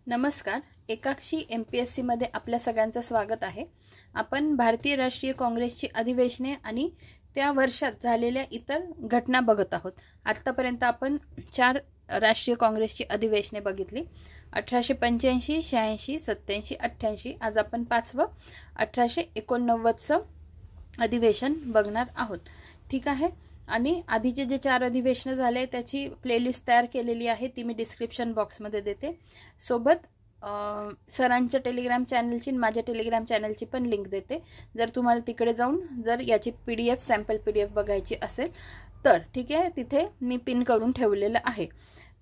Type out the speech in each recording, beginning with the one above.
नमस्कार. एकाक्षी MPSC मध्ये आपल्या सगळ्यांचं स्वागत आहे. आपण भारतीय राष्ट्रीय काँग्रेसची अधिवेशने आणि त्या वर्षात झालेल्या इतर घटना बघत आहोत. आतापर्यंत आपण 4 राष्ट्रीय काँग्रेसची अधिवेशने बघितली. 1885, 86, 87, 88. आज आपण 5वं 1889चं अधिवेशन बघणार आहोत. ठीक आहे. आणि आधीचे जे 4 अधिवेशन झाले त्याची प्लेलिस्ट तयार केलेली आहे, ती मी डिस्क्रिप्शन बॉक्समध्ये देते. सोबत सरांच्या टेलिग्राम चॅनलची आणि माझ्या टेलिग्राम चॅनलची पण लिंक देते. जर तुम्हाला तिकडे जाऊन जर याची PDF सॅम्पल PDF बघायची असेल तर ठीक आहे, तिथे मी पिन करून ठेवलेलं आहे.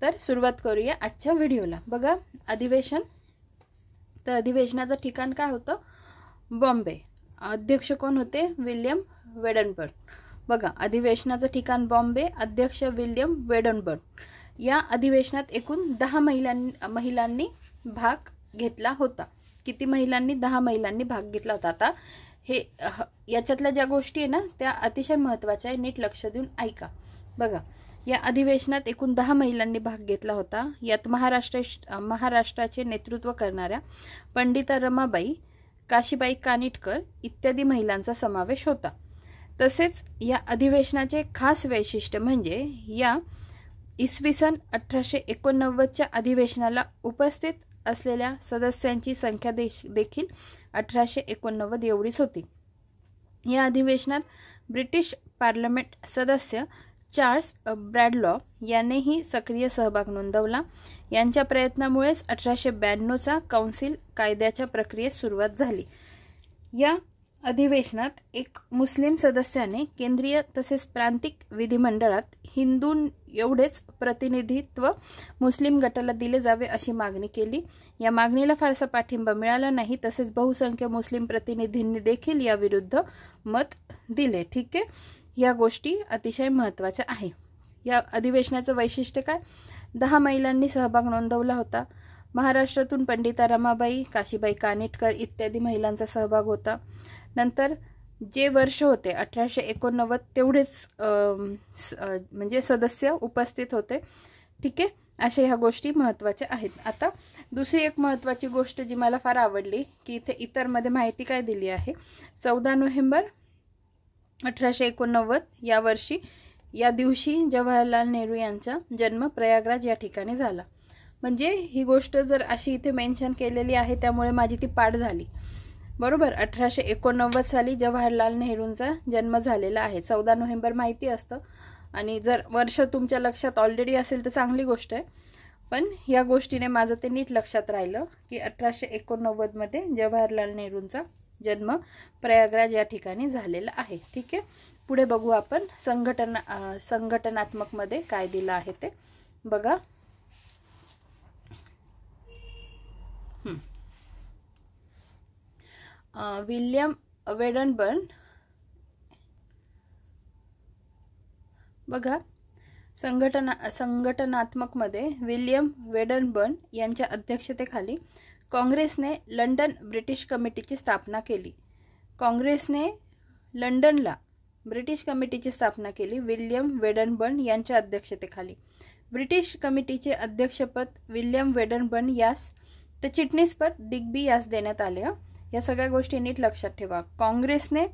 तर सुरुवात करूया आजच्या व्हिडिओला. बघा अधिवेशन. तर अधिवेशनाचं ठिकाण काय होतं? बॉम्बे. अध्यक्ष कोण होते? William Wedenberg. बघा अधिवेशनाचं ठिकाण बॉम्बे, अध्यक्ष विल्यम वेडनबर्ग. या अधिवेशनात एकूण 10 महिलांनी भाग घेतला होता. किती महिलांनी? 10 महिलांनी भाग घेतला होता. आता हे याच्यातल्या ज्या गोष्टी आहे ना त्या अतिशय महत्त्वाच्या आहे, नीट लक्ष देऊन ऐका. बघा या अधिवेशनात एकूण 10 महिलांनी भाग घेतला होता. यात महाराष्ट्राचे नेतृत्व करणाऱ्या पंडिता रमाबाई, काशीबाई कानिटकर इत्यादी महिलांचा समावेश होता. तसेच या अधिवेशनाचे खास वैशिष्ट्य म्हणजे या इसवी सन 1889च्या अधिवेशनाला उपस्थित असलेल्या सदस्यांची संख्या देखील 1889 एवढीच होती. या अधिवेशनात ब्रिटिश पार्लमेंट सदस्य चार्ल्स ब्रॅडलॉ यानेही सक्रिय सहभाग नोंदवला. यांच्या प्रयत्नामुळेच 1892चा कौन्सिल कायद्याच्या प्रक्रियेस सुरुवात झाली. या अधिवेशनात एक मुस्लिम सदस्याने केंद्रीय तसेच प्रांतिक विधिमंडळात हिंदू एवढेच प्रतिनिधित्व मुस्लिम गटाला दिले जावे अशी मागणी केली. या मागणीला फारसा पाठिंबा मिळाला नाही. तसेच बहुसंख्य मुस्लिम प्रतिनिधींनी देखील या विरुद्ध मत दिले. ठीक आहे. या गोष्टी अतिशय महत्त्वाच्या आहे. या अधिवेशनाचं वैशिष्ट्य काय? 10 महिलांनी सहभाग नोंदवला होता. महाराष्ट्रातून पंडिता रमाबाई, काशीबाई कानिटकर इत्यादी महिलांचा सहभाग होता. नंतर जे वर्ष होते 1889 तेवढेच म्हणजे सदस्य उपस्थित होते. ठीक आहे. अशा ह्या गोष्टी महत्त्वाच्या आहेत. आता दुसरी एक महत्त्वाची गोष्ट जी मला फार आवडली की इथे इतरमध्ये माहिती काय दिली आहे. 14 नोव्हेंबर 1889 या वर्षी या दिवशी जवाहरलाल नेहरू यांचा जन्म प्रयागराज या ठिकाणी झाला. म्हणजे ही गोष्ट जर अशी इथे मेन्शन केलेली आहे त्यामुळे माझी ती पाठ झाली. बरोबर. 1889 साली जवाहरलाल नेहरूंचा जन्म झालेला आहे. 14 नोव्हेंबर माहिती असतं आणि जर वर्ष तुमच्या लक्षात ऑलरेडी असेल तर चांगली गोष्ट आहे. पण या गोष्टीने माझं ते नीट लक्षात राहिलं की 1889 मध्ये जवाहरलाल नेहरूंचा जन्म प्रयागराज या ठिकाणी झालेला आहे. ठीक आहे. पुढे बघू आपण संघटनात्मक मध्ये काय दिलं आहे ते बघा. विल्यम वेडनबर्न. बघा संघटनात्मक मध्ये विल्यम वेडनबर्न यांच्या अध्यक्षतेखाली काँग्रेसने लंडन ब्रिटिश कमिटीची स्थापना केली. काँग्रेसने लंडनला ब्रिटिश कमिटीची स्थापना केली विल्यम वेडनबर्न यांच्या अध्यक्षतेखाली. ब्रिटिश कमिटीचे अध्यक्षपद विल्यम वेडनबर्न यास तर चिटणीसपद डिग्बी यास देण्यात आले. या सगळ्या गोष्टी नीट लक्षात ठेवा. काँग्रेसने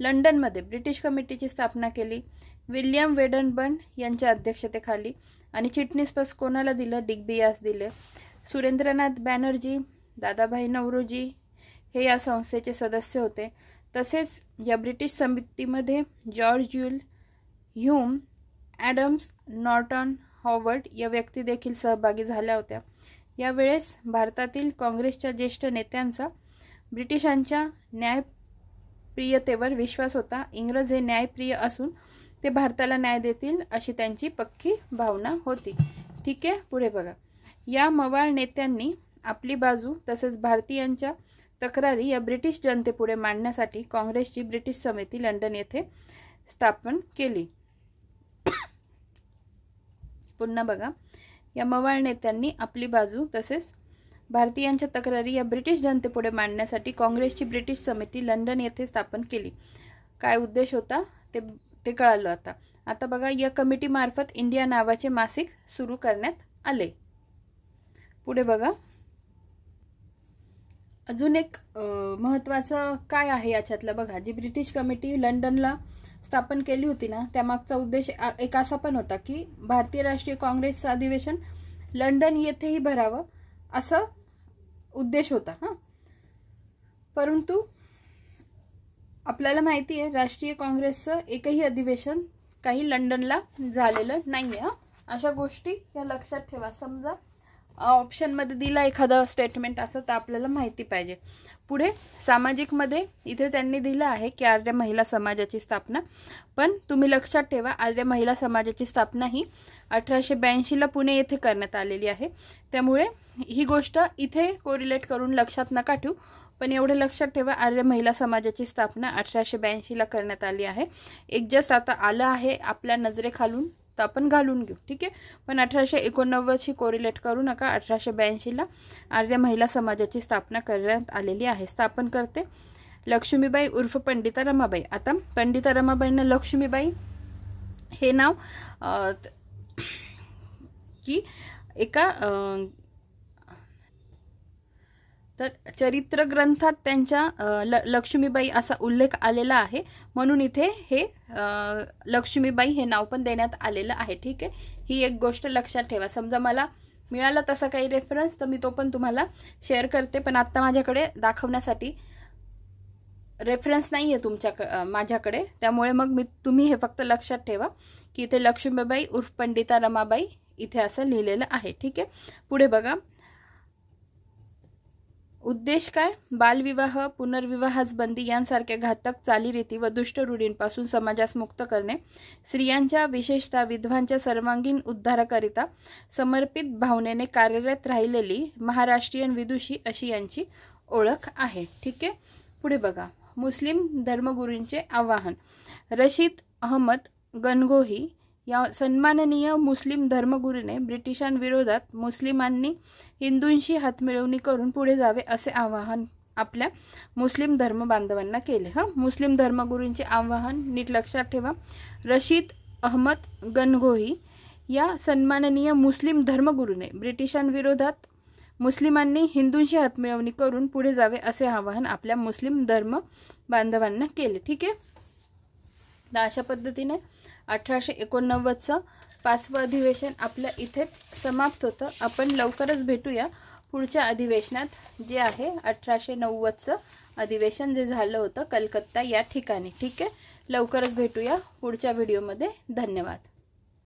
लंडनमध्ये ब्रिटिश कमिटीची स्थापना केली विल्यम वेडनबर्न यांच्या अध्यक्षतेखाली आणि चिटणीसपद कोणाला दिलं? डिग्बी यास दिले. सुरेंद्रनाथ बॅनर्जी, दादाभाई नौरोजी हे या संस्थेचे सदस्य होते. तसेच या ब्रिटिश समितीमध्ये जॉर्ज ह्यूल, ह्यूम, ॲडम्स, नॉर्टन, हॉवर्ड या व्यक्ती देखील सहभागी झाल्या होत्या. यावेळेस भारतातील काँग्रेसच्या ज्येष्ठ नेत्यांचा ब्रिटिशांच्या न्यायप्रियतेवर विश्वास होता. इंग्रज हे न्यायप्रिय असून ते भारताला न्याय देतील अशी त्यांची पक्की भावना होती. ठीक आहे. पुढे बघा. या मवाळ नेत्यांनी आपली बाजू तसेच भारतीयांच्या तक्रारी या ब्रिटिश जनतेपुढे मांडण्यासाठी काँग्रेसची ब्रिटिश समिती लंडन येथे स्थापन केली. पुन्हा बघा. या मवाळ नेत्यांनी आपली बाजू तसेच भारतीयांच्या तक्रारी या ब्रिटिश जनतेपुढे मांडण्यासाठी काँग्रेसची ब्रिटिश समिती लंडन येथे स्थापन केली. काय उद्देश होता ते कळालं. आता बघा. या कमिटी मार्फत इंडिया नावाचे मासिक सुरू करण्यात आले. पुढे बघा. अजून एक महत्त्वाचं काय आहे याच्यातलं बघा, जी ब्रिटिश कमिटी लंडनला स्थापन केली होती ना, त्यामागचा उद्देश एक असा पण होता की भारतीय राष्ट्रीय काँग्रेसचं अधिवेशन लंडन येथेही भरावं असा उद्देश होता हां. परंतु आपल्याला माहिती आहे राष्ट्रीय काँग्रेसचं एकही अधिवेशन काही लंडनला झालेलं नाही आहे. अशा गोष्टी या लक्षात ठेवा. समजा ऑप्शनमध्ये दिला एखादं स्टेटमेंट असं तर आपल्याला माहिती पाहिजे. पुढे सामाजिकमध्ये इथे त्यांनी दिलं आहे की आर्य महिला समाजाची स्थापना, पण तुम्ही लक्षात ठेवा आर्य महिला समाजाची स्थापना ही 1882ला पुणे येथे करण्यात आलेली आहे. त्यामुळे ही गोष्ट इथे कोरिलेट करून लक्षात नका ठेवू, पण एवढे लक्षात ठेवा आर्य महिला समाजाची स्थापना 1882ला करण्यात आली आहे. एक जस्ट आता आलं आहे आपल्या नजरेखालून तर आपण घालून घेऊ, ठीक आहे. पण 1889शी कोरिलेट करू नका. 1882ला आर्य महिला समाजाची स्थापना करण्यात आलेली आहे. स्थापन करते लक्ष्मीबाई उर्फ पंडिता रमाबाई. आता पंडिता रमाबाईंना लक्ष्मीबाई हे नाव की एका तर चरित्र ग्रंथात त्यांच्या लक्ष्मीबाई असा उल्लेख आलेला आहे, म्हणून इथे हे लक्ष्मीबाई हे नाव पण देण्यात आलेलं आहे, ठीक आहे. ही एक गोष्ट लक्षात ठेवा. समजा मला मिळाला तसा काही रेफरन्स तर मी तो पण तुम्हाला शेअर करते, पण आता माझ्याकडे दाखवण्यासाठी रेफरन्स नाही आहे माझ्याकडे, त्यामुळे मग तुम्ही हे फक्त लक्षात ठेवा की इथे लक्ष्मीबाई उर्फ पंडिता रमाबाई इथे असं लिहिलेलं आहे, ठीक आहे. पुढे बघा, उद्देश काय? बालविवाह, पुनर्विवाहास बंदी यांसारख्या घातक चालीरीती व दुष्ट रूढींपासून समाजास मुक्त करणे, स्त्रियांच्या विशेषतः विधवांच्या सर्वांगीण उद्धाराकरिता समर्पित भावनेने कार्यरत राहिलेली महाराष्ट्रीयन विदुषी अशी यांची ओळख आहे, ठीक आहे. पुढे बघा, मुस्लिम धर्मगुरूंचे आवाहन. रशीद अहमद गणगोही या सन्माननीय मुस्लिम धर्मगुरूने ब्रिटिशांविरोधात मुस्लिमांनी हिंदूंशी हातमिळवणी करून पुढे जावे असे आवाहन आपल्या मुस्लिम धर्म बांधवांना केले. मुस्लिम धर्मगुरूंचे आवाहन नीट लक्षात ठेवा. रशीद अहमद गणगोही या सन्माननीय मुस्लिम धर्मगुरूने ब्रिटिशांविरोधात मुस्लिमांनी हिंदूंशी हातमिळवणी करून पुढे जावे असे आवाहन आपल्या मुस्लिम धर्म बांधवांना केले, ठीक आहे. तर अशा पद्धतीने 1889चं 5वं अधिवेशन आपल्या इथेच समाप्त होतं. आपण लवकरच भेटूया पुढच्या अधिवेशनात, जे आहे 1890चं अधिवेशन जे झालं होतं कलकत्ता या ठिकाणी, ठीक आहे. लवकरच भेटूया पुढच्या व्हिडिओमध्ये. धन्यवाद.